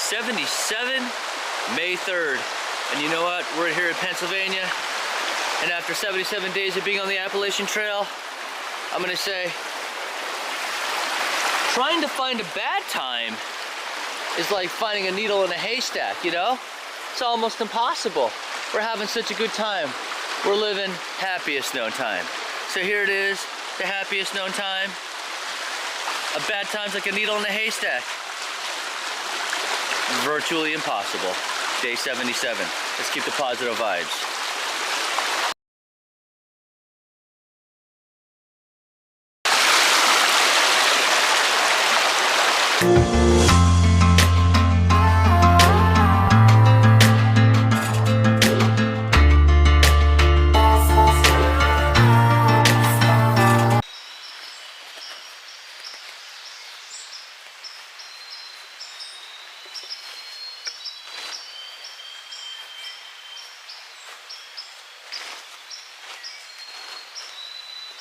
77, May 3rd. And you know what? We're here in Pennsylvania. And after 77 days of being on the Appalachian Trail, I'm gonna say, trying to find a bad time is like finding a needle in a haystack, you know? It's almost impossible. We're having such a good time. We're living happiest known time. So here it is, the happiest known time. A bad time's like a needle in a haystack. Virtually impossible. Day 77. Let's keep the positive vibes.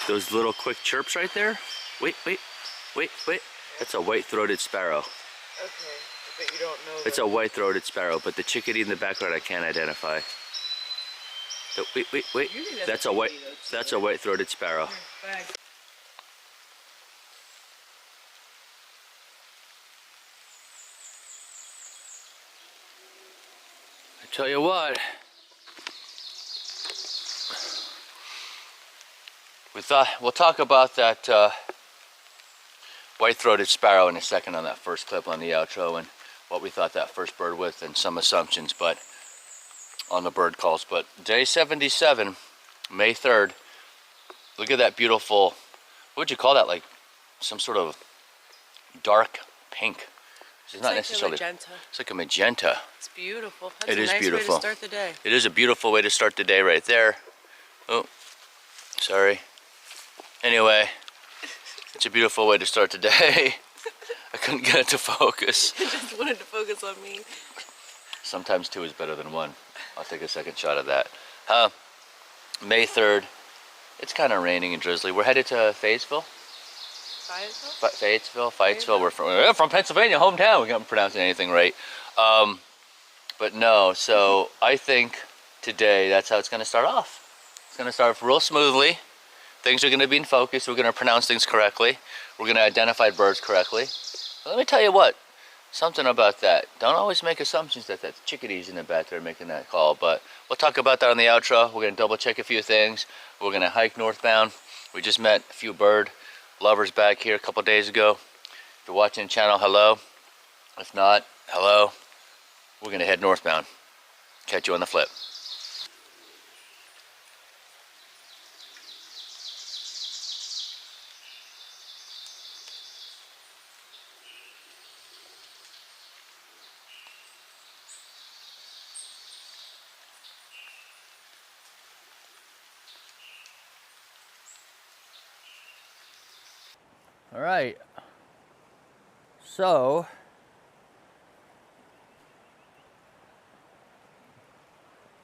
Those little quick chirps right there. Wait. That's a white-throated sparrow. Okay, I bet you don't know. It's a white-throated sparrow, but the chickadee in the background I can't identify. So, wait. That's a white-throated sparrow. I tell you what. We'll talk about that white-throated sparrow in a second on that first clip on the outro and what we thought that first bird with and some assumptions but on the bird calls. But day 77, May 3rd, look at that beautiful, what would you call that, like some sort of dark pink. It's not like necessarily magenta. It's like a magenta. It's beautiful. That's it a is nice beautiful. way to start the day. It is a beautiful way to start the day right there. Oh, sorry. Anyway, it's a beautiful way to start the day. I couldn't get it to focus. I just wanted to focus on me. Sometimes two is better than one. I'll take a second shot of that. May 3rd. It's kind of raining and drizzly. We're headed to Fayetteville. Fayetteville. We're from Pennsylvania, hometown. We can't pronounce anything right. But no, so I think today that's how it's going to start off. It's going to start off real smoothly. Things are going to be in focus. We're going to pronounce things correctly. We're going to identify birds correctly. But let me tell you what, something about that. Don't always make assumptions that that's chickadees in the back there making that call. But we'll talk about that on the outro. We're going to double check a few things. We're going to hike northbound. We just met a few bird lovers back here a couple days ago. If you're watching the channel, hello. If not, hello. We're going to head northbound. Catch you on the flip. All right, so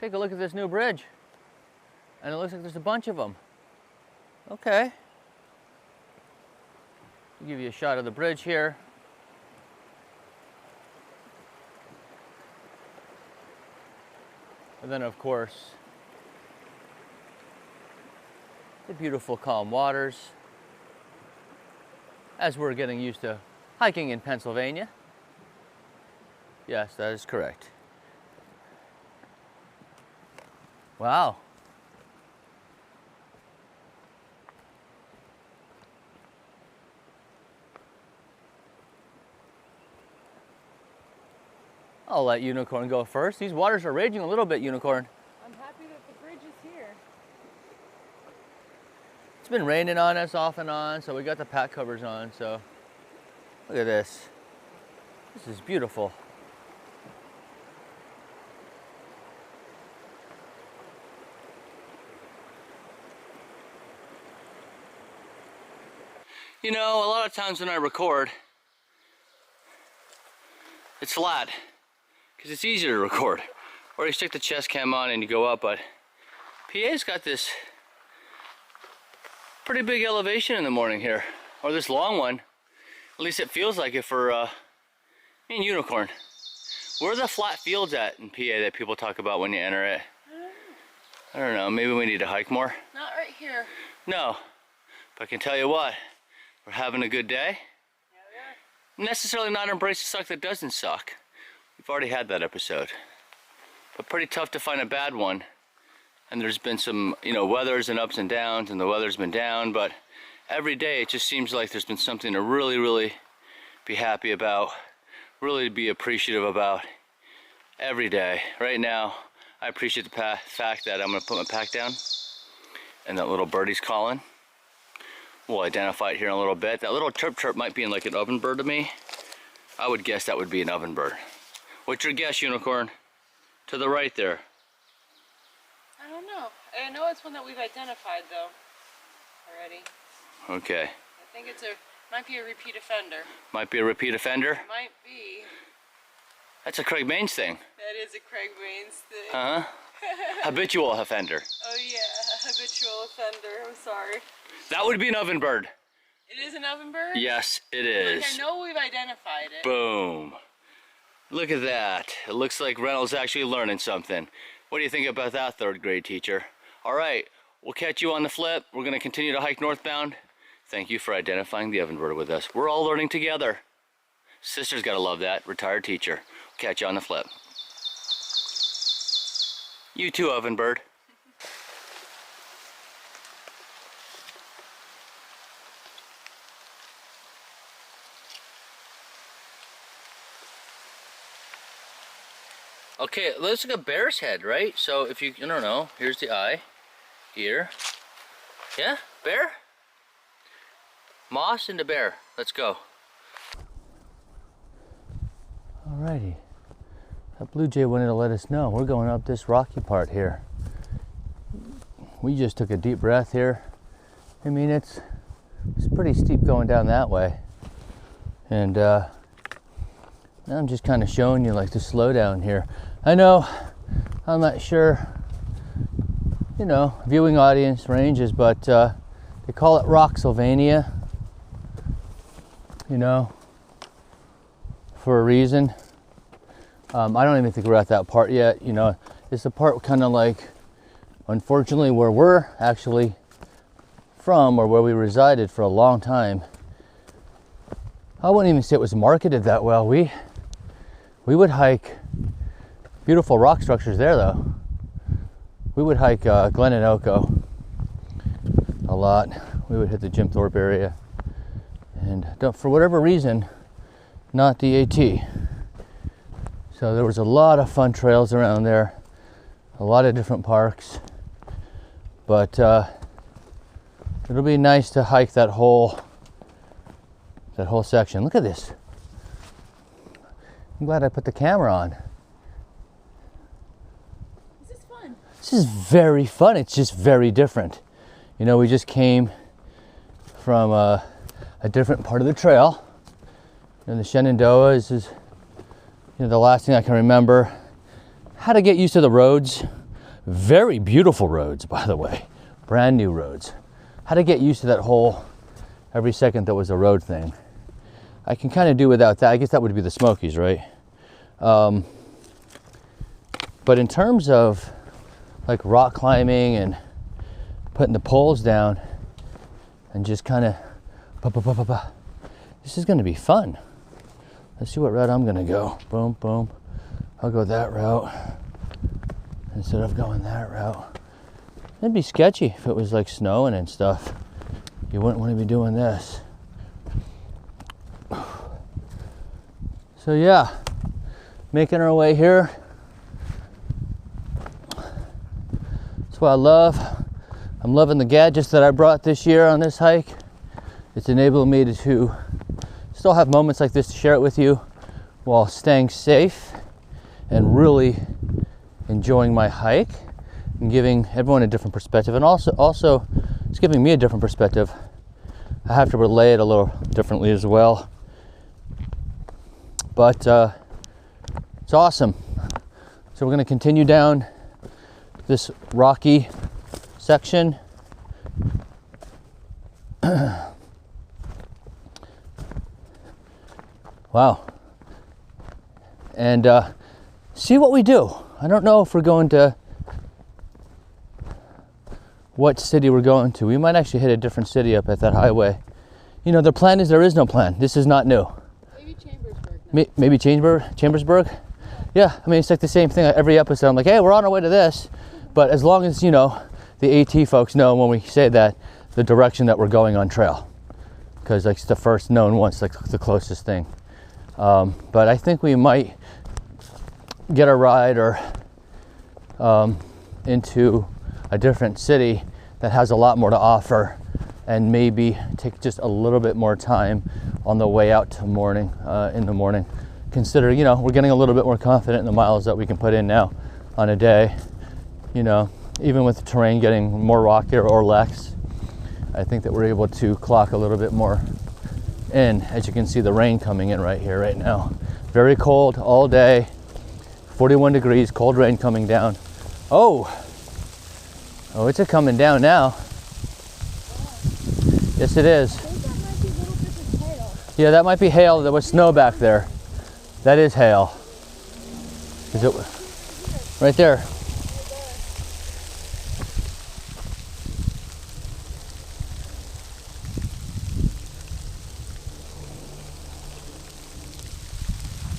take a look at this new bridge, and it looks like there's a bunch of them. Okay, I'll give you a shot of the bridge here. And then of course, the beautiful calm waters, as we're getting used to hiking in Pennsylvania. Yes, that is correct. Wow. I'll let Unicorn go first. These waters are raging a little bit, Unicorn. I'm happy that the bridge is here. It's been raining on us off and on, so we got the pack covers on, so look at this. This is beautiful. You know, a lot of times when I record, it's flat, because it's easier to record. Or you stick the chest cam on and you go up, but PA's got this pretty big elevation in the morning here, or this long one. At least it feels like it for me and Unicorn. Where are the flat fields at in PA that people talk about when you enter it? I don't know, maybe we need to hike more? Not right here. No, but I can tell you what, we're having a good day. Yeah, Necessarily not embrace the suck that doesn't suck. We've already had that episode. But pretty tough to find a bad one. And there's been some, you know, weathers and ups and downs, and the weather's been down, but every day it just seems like there's been something to really, really be happy about, really be appreciative about every day. Right now, I appreciate the fact that I'm gonna put my pack down and that little birdie's calling. We'll identify it here in a little bit. That little chirp chirp might be like an oven bird to me. I would guess that would be an oven bird. What's your guess, Unicorn? To the right there. I don't know. I know it's one that we've identified though already. Okay. I think might be a repeat offender. Might be a repeat offender? Might be. That's a Craig Baines thing. That is a Craig Baines thing. Uh-huh. Habitual offender. Oh yeah, habitual offender. I'm sorry. That would be an oven bird. It is an oven bird? Yes, it is. Like, I know we've identified it. Boom. Look at that. It looks like Reynolds actually learning something. What do you think about that, third grade teacher? All right, we'll catch you on the flip. We're gonna continue to hike northbound. Thank you for identifying the oven bird with us. We're all learning together. Sister's gotta love that, retired teacher. Catch you on the flip. You too, oven bird. Okay, it looks like a bear's head, right? So if you, I don't know, here's the eye, here. Yeah, bear? Moss and the bear, let's go. Alrighty, that blue jay wanted to let us know we're going up this rocky part here. We just took a deep breath here. I mean, it's pretty steep going down that way. And now I'm just kind of showing you like the slowdown here. I know, I'm not sure, you know, viewing audience ranges, but they call it Rock Sylvania, you know, for a reason. I don't even think we're at that part yet, you know. It's the part kind of like, unfortunately, where we're actually from, or where we resided for a long time. I wouldn't even say it was marketed that well. We would hike beautiful rock structures there, though. We would hike Glenanoco a lot. We would hit the Jim Thorpe area, and for whatever reason, not the AT. So there was a lot of fun trails around there, a lot of different parks, but it'll be nice to hike that whole section. Look at this. I'm glad I put the camera on. This is fun. This is very fun. It's just very different. You know, we just came from a different part of the trail. You know, the Shenandoah is you know, the last thing I can remember. How to get used to the roads. Very beautiful roads, by the way. Brand new roads. How to get used to that whole every second that was a road thing. I can kind of do without that. I guess that would be the Smokies, right? But in terms of like rock climbing and putting the poles down and just kind of this is going to be fun. Let's see what route I'm going to go. Boom, boom. I'll go that route instead of going that route. It'd be sketchy if it was like snowing and stuff. You wouldn't want to be doing this. So yeah, making our way here. That's what I love. I'm loving the gadgets that I brought this year on this hike. It's enabling me to still have moments like this to share it with you while staying safe and really enjoying my hike and giving everyone a different perspective, and also it's giving me a different perspective. I have to relay it a little differently as well, but it's awesome. So we're going to continue down this rocky section. Wow. And see what we do. I don't know if we're going to what city we're going to. We might actually hit a different city up at that highway. You know, the plan is there is no plan. This is not new. Maybe Chambersburg. Maybe Chambersburg? Yeah, I mean, it's like the same thing every episode. I'm like, hey, we're on our way to this. But as long as, you know, the AT folks know when we say that, the direction that we're going on trail. Because like it's the first known one, it's like the closest thing. But I think we might get a ride or into a different city that has a lot more to offer, and maybe take just a little bit more time on the way out to morning, in the morning. Consider, you know, we're getting a little bit more confident in the miles that we can put in now on a day. You know, even with the terrain getting more rockier or less, I think that we're able to clock a little bit more in. As you can see, the rain coming in right here, right now. Very cold all day, 41 degrees, cold rain coming down. Oh, it's a coming down now. Yes, it is. I think that might be a little bit of hail. Yeah, that might be hail. There was snow back there. That is hail. Is it right there?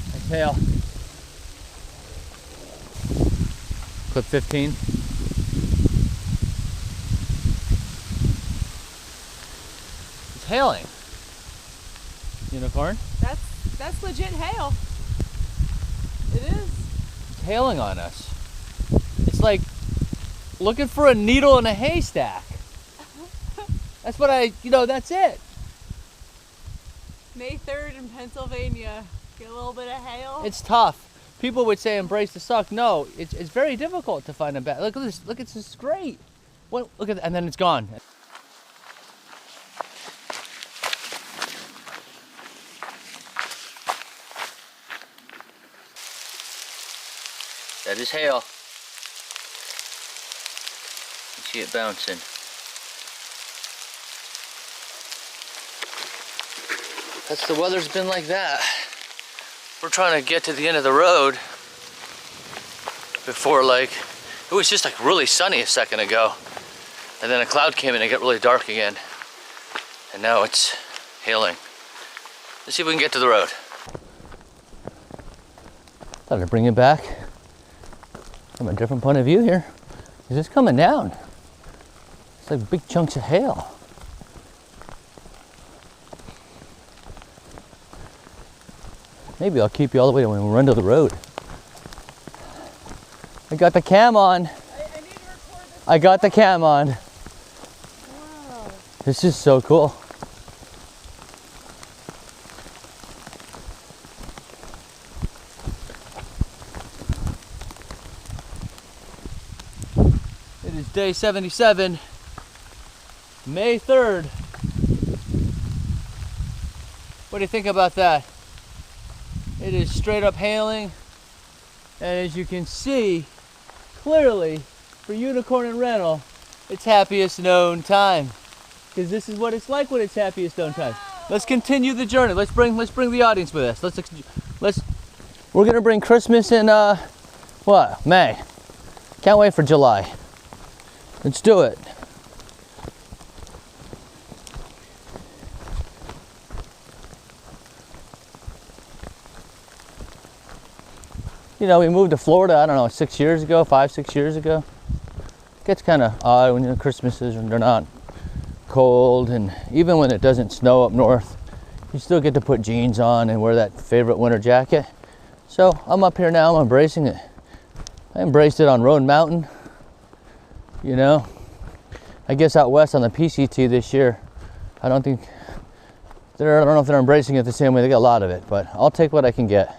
That's hail. Clip 15. It's hailing. Unicorn? That's legit hail. It is. It's hailing on us. It's like looking for a needle in a haystack. That's what that's it. May 3rd in Pennsylvania. Get a little bit of hail. It's tough. People would say embrace the suck. No, it's very difficult to find a bad. Look at this. Look, it's just great. Look at that, and then it's gone. That is hail. You see it bouncing. That's the weather's been like that. We're trying to get to the end of the road before, like, it was just like really sunny a second ago, and then a cloud came in and it got really dark again, and now it's hailing. Let's see if we can get to the road. Thought I'd bring it back from a different point of view here. It's just coming down. It's like big chunks of hail. Maybe I'll keep you all the way when we run to the road. I got the cam on. I need to record this. I got the cam on. Wow. This is so cool. It is day 77, May 3rd. What do you think about that? It is straight up hailing, and as you can see clearly, for Unicorn and Rental, it's happiest known time, because this is what it's like when it's happiest known time. Let's continue the journey. Let's bring the audience with us. We're gonna bring Christmas in May. Can't wait for July. Let's do it. You know, we moved to Florida, I don't know, 6 years ago, 5-6 years ago. It gets kind of odd when Christmases they're not cold, and even when it doesn't snow up north, you still get to put jeans on and wear that favorite winter jacket. So I'm up here now, I'm embracing it. I embraced it on Roan Mountain, you know. I guess out west on the PCT this year, I don't know if they're embracing it the same way. They got a lot of it, but I'll take what I can get.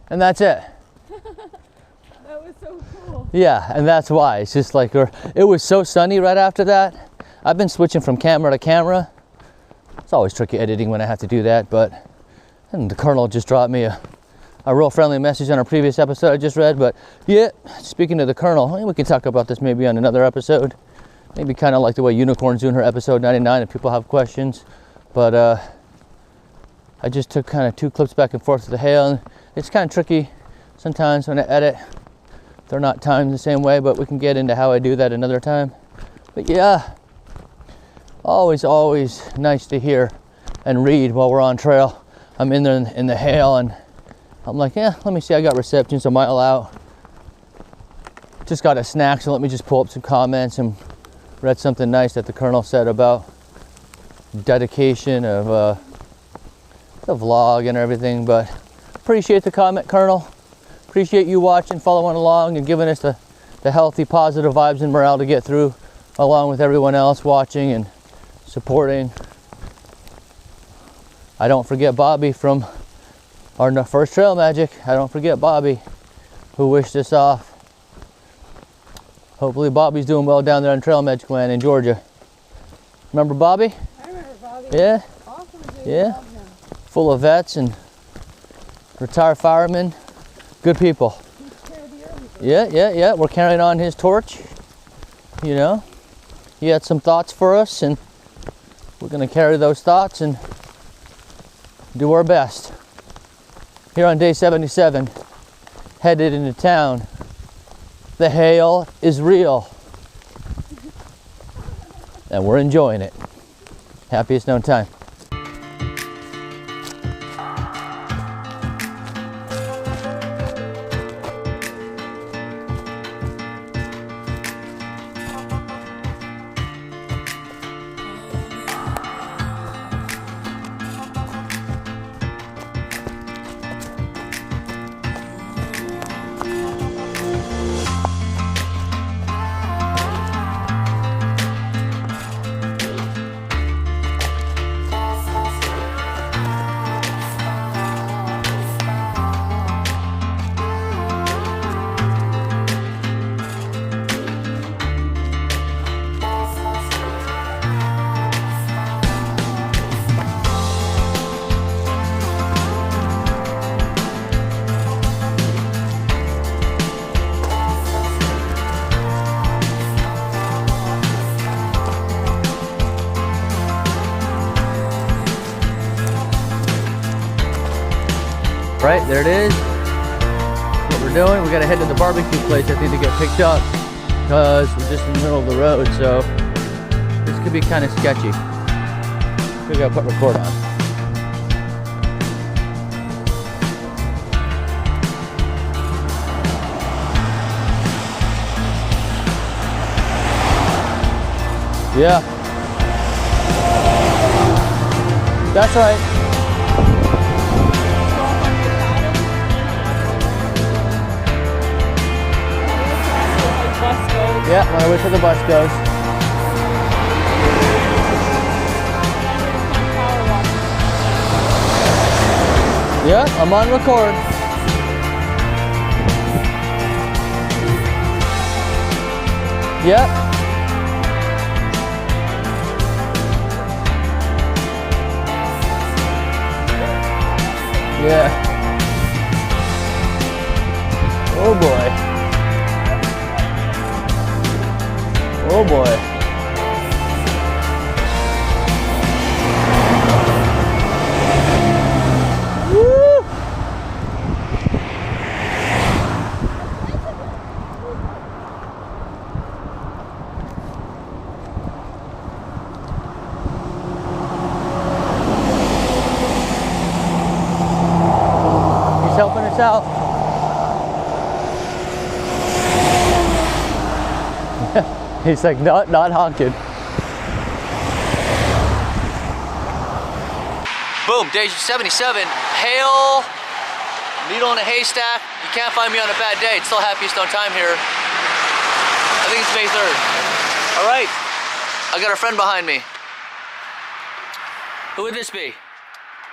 And that's it. That was so cool. Yeah, and that's why. It's just like, it was so sunny right after that. I've been switching from camera to camera. It's always tricky editing when I have to do that, and the Colonel just dropped me a real friendly message on a previous episode I just read. But yeah, speaking of the Colonel, we can talk about this maybe on another episode. Maybe kind of like the way Unicorn's doing her episode 99 if people have questions. But I just took kind of 2 clips back and forth with the hail, and it's kind of tricky sometimes when I edit. They're not timed the same way, but we can get into how I do that another time. But yeah, always nice to hear and read while we're on trail. I'm in there in the hail, and I'm like, yeah, let me see. I got receptions a mile out. Just got a snack, so let me just pull up some comments and read something nice that the Colonel said about dedication of the vlog and everything. But appreciate the comment, Colonel. Appreciate you watching, following along, and giving us the healthy, positive vibes and morale to get through, along with everyone else watching and supporting. I don't forget Bobby from our first Trail Magic. I don't forget Bobby, who wished us off. Hopefully Bobby's doing well down there in Trail Magic Land in Georgia. Remember Bobby? I remember Bobby. Yeah? Awesome dude. Yeah? Full of vets and retired firemen. Good people. Yeah. We're carrying on his torch. You know, he had some thoughts for us, and we're going to carry those thoughts and do our best. Here on day 77, headed into town. The hail is real, and we're enjoying it. Happiest no time. Right, there it is. That's what we're doing. We gotta head to the barbecue place, I think, to get picked up, because we're just in the middle of the road, so this could be kind of sketchy. We gotta put record on. Yeah. That's right. Yeah, when I wait till the bus goes. Yeah, I'm on record. Yep. Yeah. Oh boy. Oh boy. Woo! He's helping us out. He's like, not honking. Boom, day 77. Hail, needle in a haystack. You can't find me on a bad day. It's still happiest no time here. I think it's May 3rd. All right, I got a friend behind me. Who would this be?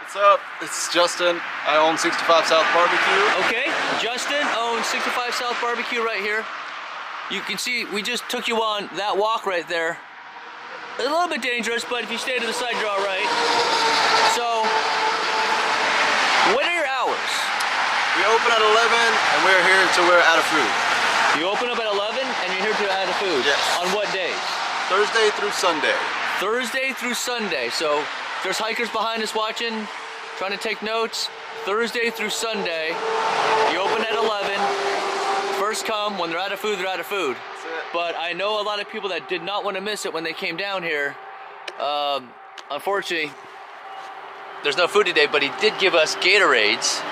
What's up? It's Justin. I own 65 South Barbecue. Okay, Justin owns 65 South Barbecue right here. You can see we just took you on that walk right there. A little bit dangerous, but if you stay to the side, you're all right. So, what are your hours? We open at 11 and we're here until we're out of food. You open up at 11 and you're here to add the food? Yes. On what days? Thursday through Sunday. Thursday through Sunday. So, if there's hikers behind us watching, trying to take notes. Thursday through Sunday. You open at 11. First come, when they're out of food, they're out of food. That's it. But I know a lot of people that did not want to miss it when they came down here. Unfortunately, there's no food today, but he did give us Gatorades.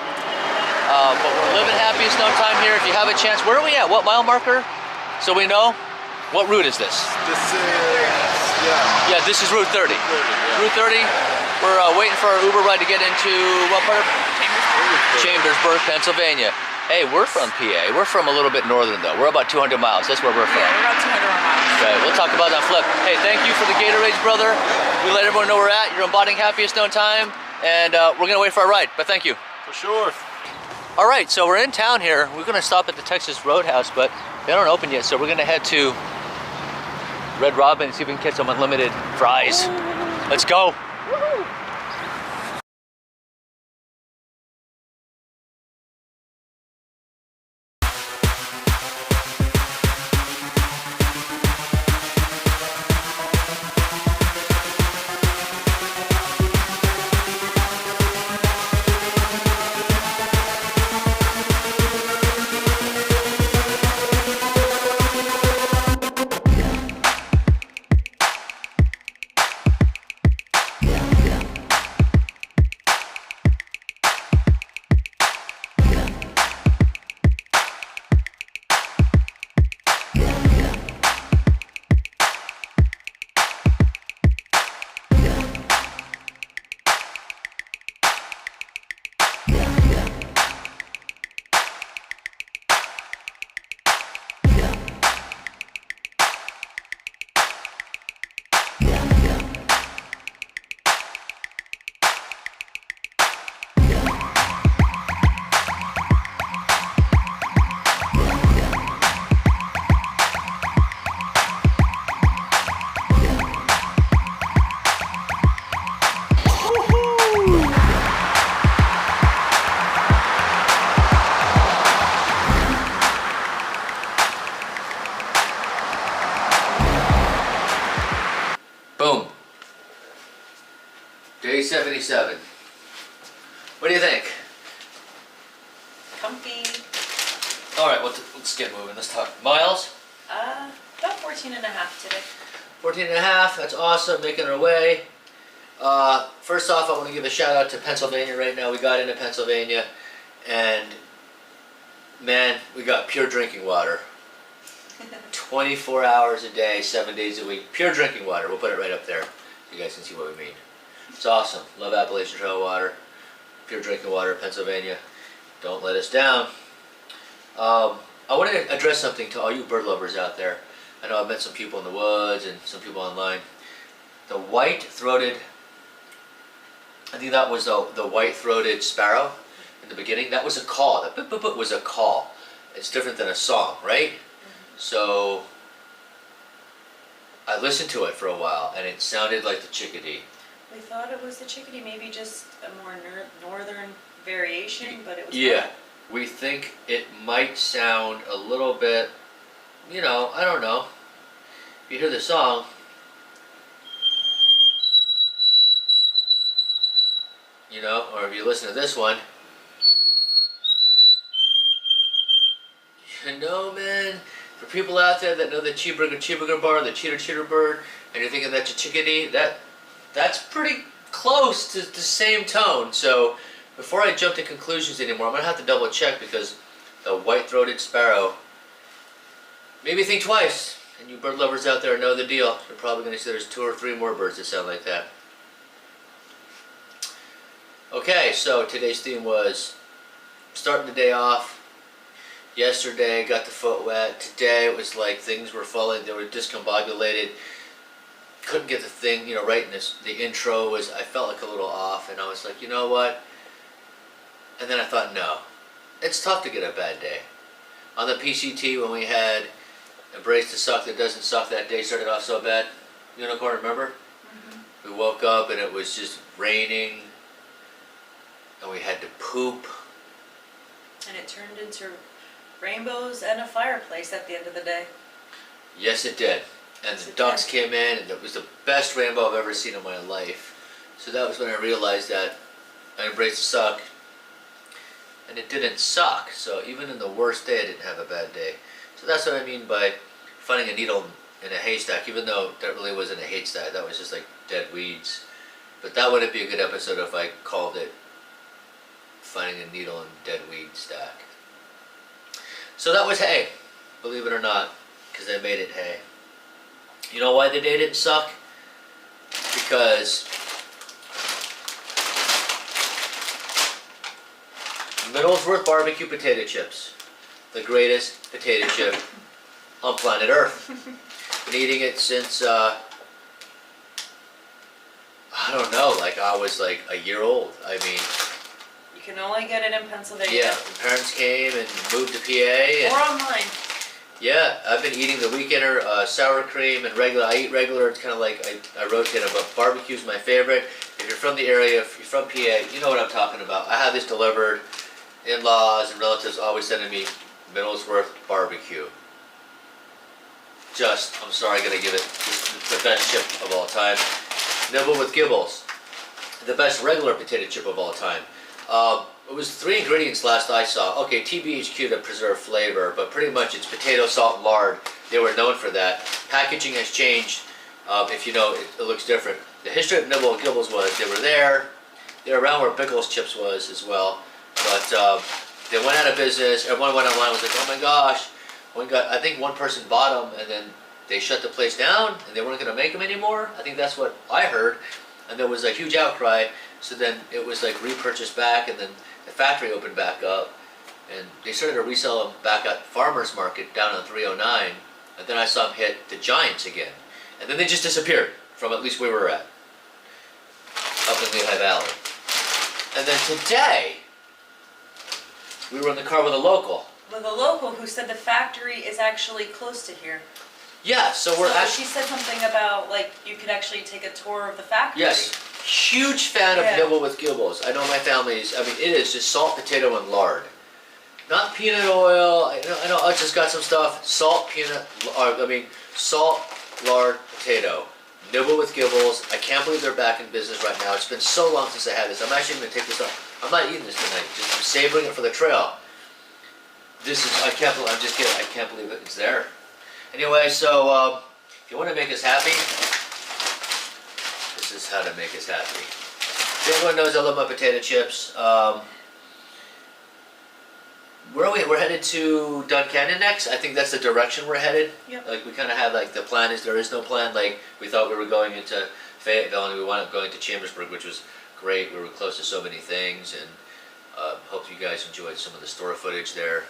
But we're living Happyness No Time here. If you have a chance, where are we at? What mile marker? So we know. What route is this? This is, yeah. Yeah, this is Route 30. 30, yeah. Route 30. We're waiting for our Uber ride to get into what part of? Chambersburg, Pennsylvania. Hey, we're from PA. We're from a little bit northern though. We're about 200 miles. That's where we're from. Yeah, we're about 200 miles. Okay, we'll talk about that flip. Hey, thank you for the Gatorades, brother. We let everyone know where we're at. You're embodying Happyness No Time, and we're gonna wait for our ride. But thank you. For sure. All right, so we're in town here. We're gonna stop at the Texas Roadhouse, but they don't open yet, so we're gonna head to Red Robin and see if we can catch some unlimited fries. Let's go. Boom. Day 77. What do you think? Comfy. All right, let's get moving. Let's talk miles. About 14 and a half today. 14 and a half. That's awesome. Making our way. First off, I want to give a shout out to Pennsylvania right now. We got into Pennsylvania, and man, we got pure drinking water. 24 hours a day, 7 days a week. Pure drinking water. We'll put it right up there so you guys can see what we mean. It's awesome. Love Appalachian Trail water. Pure drinking water, Pennsylvania. Don't let us down. I want to address something to all you bird lovers out there. I know I've met some people in the woods and some people online. The white-throated, I think that was the white-throated sparrow in the beginning. That was a call. That boop was a call. It's different than a song, right? So I listened to it for a while, and it sounded like the chickadee. We thought it was the chickadee, maybe just a more northern variation, but it was Yeah, not. we think it might sound a little bit, you know, I don't know. If you hear the song, you know, or if you listen to this one, you know, man, for people out there that know the cheeseburger bar, the cheater bird, and you're thinking that's a chickadee, that's pretty close to the same tone. So before I jump to conclusions anymore, I'm gonna have to double check, because the white-throated sparrow, maybe think twice. And you bird lovers out there know the deal. You're probably gonna see there's 2 or 3 more birds that sound like that. Okay, so today's theme was starting the day off. Yesterday got the foot wet. Today it was like things were falling, they were discombobulated. Couldn't get the thing, you know, right in this. The intro was, I felt like a little off, and I was like, you know what? And then I thought, no, it's tough to get a bad day. On the PCT, when we had Embrace the Suck That Doesn't Suck, that day started off so bad. Unicorn, remember? Mm-hmm. We woke up and it was just raining, and we had to poop. And it turned into rainbows and a fireplace at the end of the day. Yes, it did. And the ducks came in, and it was the best rainbow I've ever seen in my life. So that was when I realized that I embraced the suck, and it didn't suck. So even in the worst day, I didn't have a bad day. So that's what I mean by finding a needle in a haystack, even though that really wasn't a haystack. That was just like dead weeds. But that wouldn't be a good episode if I called it Finding a Needle in Dead Weed Stack. So that was hay, believe it or not, because I made it hay. You know why the day didn't suck? Because Middlesworth barbecue potato chips, the greatest potato chip on planet Earth. Been eating it since I don't know, like I was like a year old. I mean, You can only get it in Pennsylvania. yeah, my parents came and moved to PA. Or online. Yeah, I've been eating the weekender sour cream and regular. I eat regular. It's kind of like I rotate them, but barbecue's my favorite. If you're from the area, if you're from PA, you know what I'm talking about. I have this delivered. In-laws and relatives always sending me Middlesworth barbecue. I'm sorry, I gotta give it the best chip of all time. Nibble with Gibbles, the best regular potato chip of all time. It was 3 ingredients last I saw. Okay, TBHQ to preserve flavor, but pretty much it's potato, salt, and lard. They were known for that. Packaging has changed. If you know, it looks different. The history of Nibble with Gibbles was they were there. They were around where Bickles Chips was as well. But they went out of business. Everyone went online and was like, oh my gosh. I think one person bought them and then they shut the place down and they weren't going to make them anymore. I think that's what I heard. And there was a huge outcry. So then it was like repurchased back, and then the factory opened back up. And they started to resell them back at Farmer's Market down on 309. And then I saw them hit the Giants again. And then they just disappeared from at least where we were at, up in Lehigh Valley. And then today, we were in the car with a local. With a local who said the factory is actually close to here. Yeah, so we're actually... She said something about, like, you could actually take a tour of the factory. Yes, huge fan of Nibble with Gibbles. I know my family's, I mean, it is just salt, potato, and lard. Not peanut oil, I know I just got some stuff. Salt, salt, lard, potato. Nibble with Gibbles. I can't believe they're back in business right now. It's been so long since I had this. I'm actually going to take this off. I'm not eating this tonight. I'm savoring it for the trail. I can't believe it. It's there. Anyway, so if you want to make us happy, this is how to make us happy. Everyone knows I love my potato chips. Where are we? We're headed to Duncannon next. I think that's the direction we're headed. Yep. Like we kind of have like the plan is there is no plan. Like we thought we were going into Fayetteville and we wound up going to Chambersburg, which was great. We were close to so many things, and hope you guys enjoyed some of the store footage there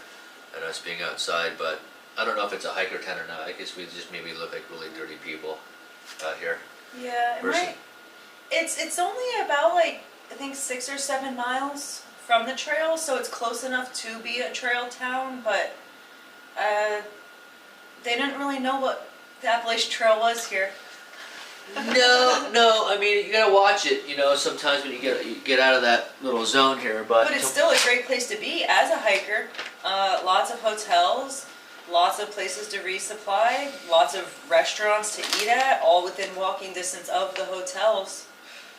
and us being outside. But I don't know if it's a hiker tent or not. I guess we just maybe look like really dirty people out here. Yeah, it's only about like I think 6 or 7 miles from the trail, so it's close enough to be a trail town, but they didn't really know what the Appalachian Trail was here. No, I mean, you gotta watch it, you know, sometimes when you get out of that little zone here, but it's still a great place to be as a hiker. Lots of hotels, lots of places to resupply, lots of restaurants to eat at, all within walking distance of the hotels.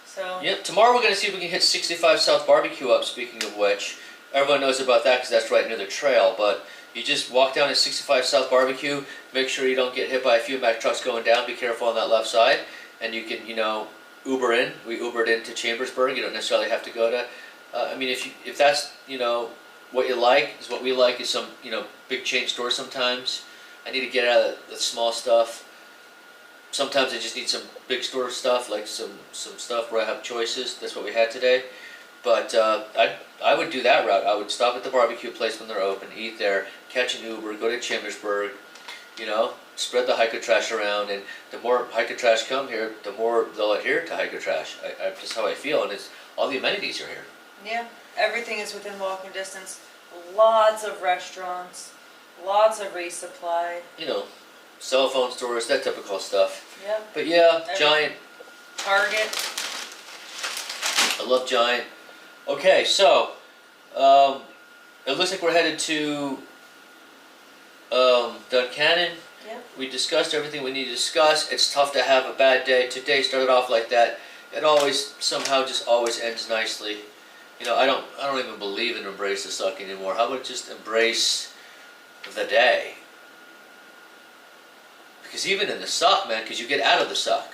So. Yep, tomorrow we're going to see if we can hit 65 South Barbecue up, speaking of which. Everyone knows about that because that's right near the trail, but you just walk down to 65 South Barbecue, make sure you don't get hit by a few Mack trucks going down, be careful on that left side, and you can, Uber in. We Ubered into Chambersburg. You don't necessarily have to go to, if that's, what you like, is what we like is some, big chain stores sometimes. I need to get out of the small stuff. Sometimes I just need some big store stuff, like some stuff where I have choices. That's what we had today. But I would do that route. I would stop at the barbecue place when they're open, eat there, catch an Uber, go to Chambersburg, spread the hiker trash around. And the more hiker trash come here, the more they'll adhere to hiker trash. That's how I feel, and it's all the amenities are here. Yeah, everything is within walking distance. Lots of restaurants, lots of resupply. Cell phone stores, that typical stuff. Yeah. But yeah, Giant. Target. I love Giant. Okay, so it looks like we're headed to Duncannon. Yeah. We discussed everything we need to discuss. It's tough to have a bad day. Today started off like that. It always somehow just always ends nicely. You know, I don't even believe in embrace the suck anymore. How about just embrace the day? Because even in the suck, man, because you get out of the suck.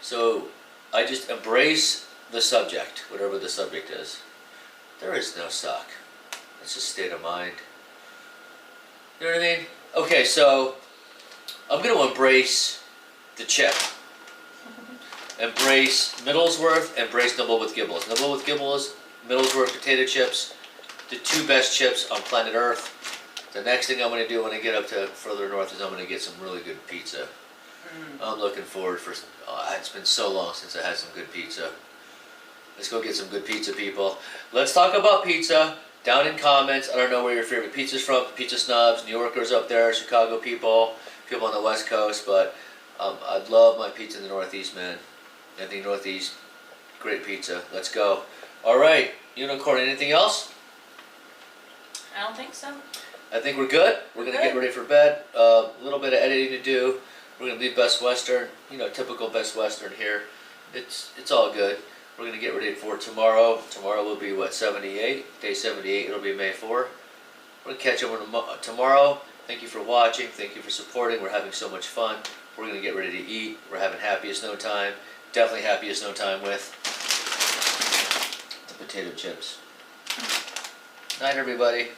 So I just embrace the subject, whatever the subject is. There is no suck. It's just state of mind. You know what I mean? Okay, so I'm going to embrace the chip. Embrace Middlesworth, embrace Nibble with Gibbles. Nibble with Gibbles, Middlesworth potato chips, the two best chips on planet Earth. The next thing I'm going to do when I get up to further north is I'm going to get some really good pizza. I'm looking forward for, it's been so long since I had some good pizza. Let's go get some good pizza, people. Let's talk about pizza. Down in comments, I don't know where your favorite pizza's from. Pizza snobs, New Yorkers up there, Chicago people, people on the West Coast, but I love my pizza in the Northeast, man. I think Northeast, great pizza. Let's go. All right, Unicorn, anything else? I don't think so. I think we're good. We're going to get ready for bed. A little bit of editing to do. We're going to leave Best Western, typical Best Western here. It's all good. We're going to get ready for tomorrow. Tomorrow will be, 78? Day 78, it'll be May 4. We're going to catch up tomorrow. Thank you for watching. Thank you for supporting. We're having so much fun. We're going to get ready to eat. We're having Happyness No Time. Definitely Happyness No Time with the potato chips. Night, everybody.